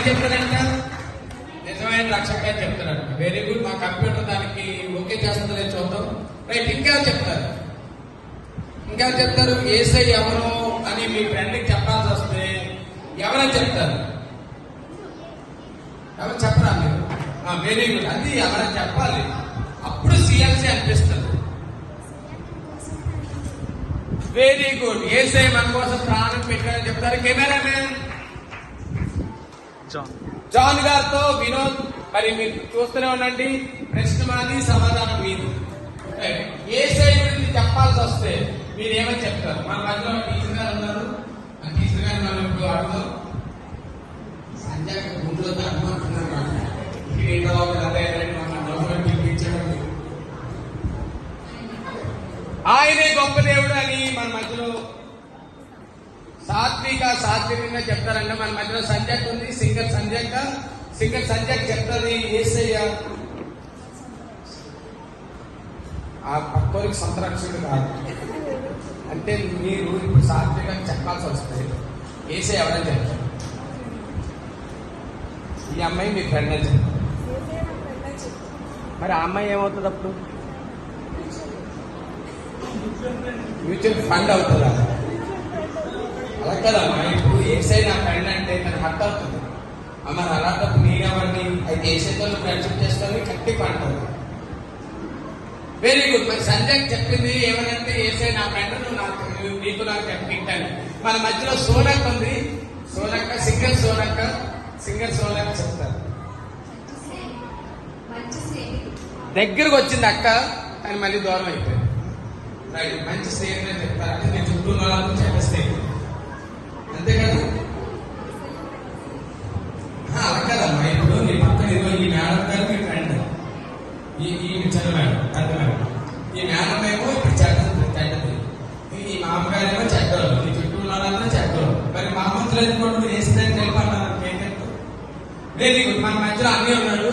చెప్తారంట? నిజమైన రక్షక అని చెప్తారంట. Very good. మా కంప్యూటర్ దానికి ఓకే చేస్తుందని చూద్దాం. రైట్, ఇంకా చెప్తారు. ఇంకా చెప్తారు యేసయ్య ఎవరు అని మీ ఫ్రెండ్కి చెప్పాల్సి వస్తే ఎవరని చెప్తారు? ఎవరు చెప్పరా మీరు? Very good. అది ఎవరని చెప్పాలి, అప్పుడు సిఎల్సి అనిపిస్తుంది. Very good. యేసయ్య మన కోసం ప్రాణం పెట్టారని చెప్తారు. కెమెరామెన్ జాన్ గారితో వినోద్. మరి మీరు చూస్తూనే ఉండండి. ప్రశ్న మాది, సమాధానం మీది. యేసయ్య గురించి చెప్పాల్సి వస్తే మీరు ఏమని చెప్తారు? మన మధ్యలో టీచర్ గారు ఉన్నారు. ఆ టీచర్ గారు మనం ఇప్పుడు అడుగుదాం. సంజయ్ గుండెలో అనుకుంటున్నారు. ఆయనే గొప్ప దేవుడు అని మన మధ్యలో సాత్వికంగా చెప్తారంటే మన మధ్యలో సంజయ్ ఉంది. సింగర్ సంజయ్ చెప్తారు యేసయ్య ఆ పక్కోరికి సంరక్షకుడు కాదు అంటే మీరు ఇప్పుడు సాత్వికంగా చెప్పాల్సి వస్తుంది. యేసయ్య ఎవరని చెప్తారు? ఈ అమ్మాయి మీ ఫ్రెండ్ అని చెప్తారు. మరి ఆ అమ్మాయి ఏమవుతుంది అప్పుడు? మ్యూచువల్ ఫండ్ అవుతుందా? అలా కదమ్మా. ఇప్పుడు యేసయ్య నా ఫ్రెండ్ అంటే తనకు హర్ట్ అవుతుంది. మరి అలాంటప్పుడు నేనెవరిని అయితే యేసయ్యతో ఫ్రెండ్షిప్ చేస్తాను కట్టి పంట. Very good. మరి సంజయ్ చెప్పింది ఏమనంటే యేసయ్య నా ఫ్రెండ్, నువ్వు నీకు నాకు చెప్పింటాను. మన మధ్యలో సోనక్ ఉంది. సింగర్ సోనక్క చెప్తారు. దగ్గరకు వచ్చింది అక్క, కానీ మళ్ళీ దూరం అయిపోయింది. రైట్, మంచి స్నేహితులు చెప్తారు. అంటే నేను చుట్టూ వాళ్ళతో చెడ్డ స్నేహితులు, అంతే కదా? అలా కదమ్మా. ఇప్పుడు నీ పక్కన ఏదో ఈ మేడం గారు మీ ఫ్రెండ్, ఈ చెడ్డ మేడం, పెద్ద మేడం. ఈ మేడం ఏమో ఇప్పుడు చెడ్డది, ఈ మామగారేమో చెడ్డలు, నీ చుట్టూ వాళ్ళంతా చెడ్డలు. మరి మా మధ్యలో ఎందుకు వేసిందని తెలిపన్నారు? Very good. మన మధ్యలో అన్నీ ఉన్నాడు.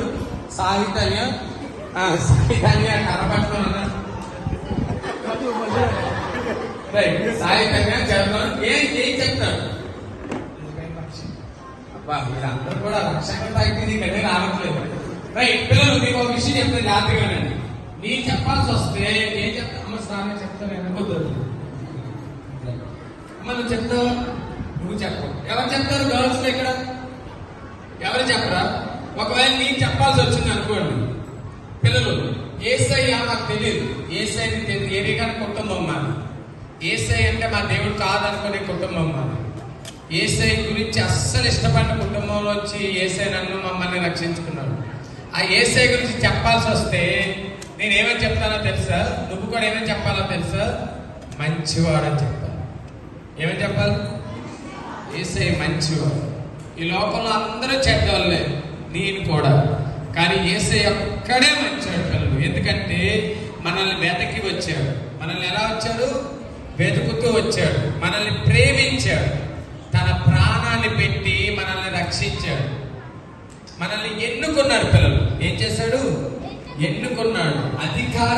సాహిత్య కనపడుతూ ఉన్నాడు. సాహిత్యంగా చదువు ఏం చెప్తాడు? అబ్బా, మీరందరూ కూడా రక్షణ తగ్గింది కదా రావట్లేదు. రైట్, పిల్లలు మీకు ఒక విషయం చెప్తే జాగ్రత్తగానండి. నీ చెప్పాల్సి వస్తే ఏం చెప్తా? అమ్మ స్నానం చెప్తాను అనుకోద్దు. అమ్మ నువ్వు చెప్తావు, నువ్వు చెప్పవు. ఎవరు చెప్తారు గర్ల్స్ ఇక్కడ? ఎవరు చెప్పరా? ఒకవేళ నేను చెప్పాల్సి వచ్చింది అనుకోండి, పిల్లలు యేసయ్య నాకు తెలియదు, యేసయ్యని తెలియదు, ఏరిగాని కుటుంబం మాది. యేసయ్య అంటే మా దేవుడు కాదనుకునే కుటుంబం మాది. యేసయ్య గురించి అస్సలు ఇష్టపడిన కుటుంబంలో వచ్చి యేసయ్య నన్ను మమ్మల్ని రక్షించుకున్నాడు. ఆ యేసయ్య గురించి చెప్పాల్సి వస్తే నేనేమని చెప్తానో తెలుసా? నువ్వు కూడా ఏమని చెప్పాలో తెలుసా? మంచివాడని చెప్పాలి. ఏమని చెప్పాలి? యేసయ్య మంచివాడు. ఈ లోకంలో అందరూ చెడ్డవాళ్ళే, నేను కూడా. కానీ యేసయ్య ఒక్కడే మంచివాడు పిల్లలు. ఎందుకంటే మనల్ని వెతకి వచ్చాడు. మనల్ని ఎలా వచ్చాడు? వెతుకుతూ వచ్చాడు. మనల్ని ప్రేమించాడు. తన ప్రాణాన్ని పెట్టి మనల్ని రక్షించాడు. మనల్ని ఎన్నుకున్నాడు పిల్లలు. ఏం చేశాడు? ఎన్నుకున్నాడు. అధికారం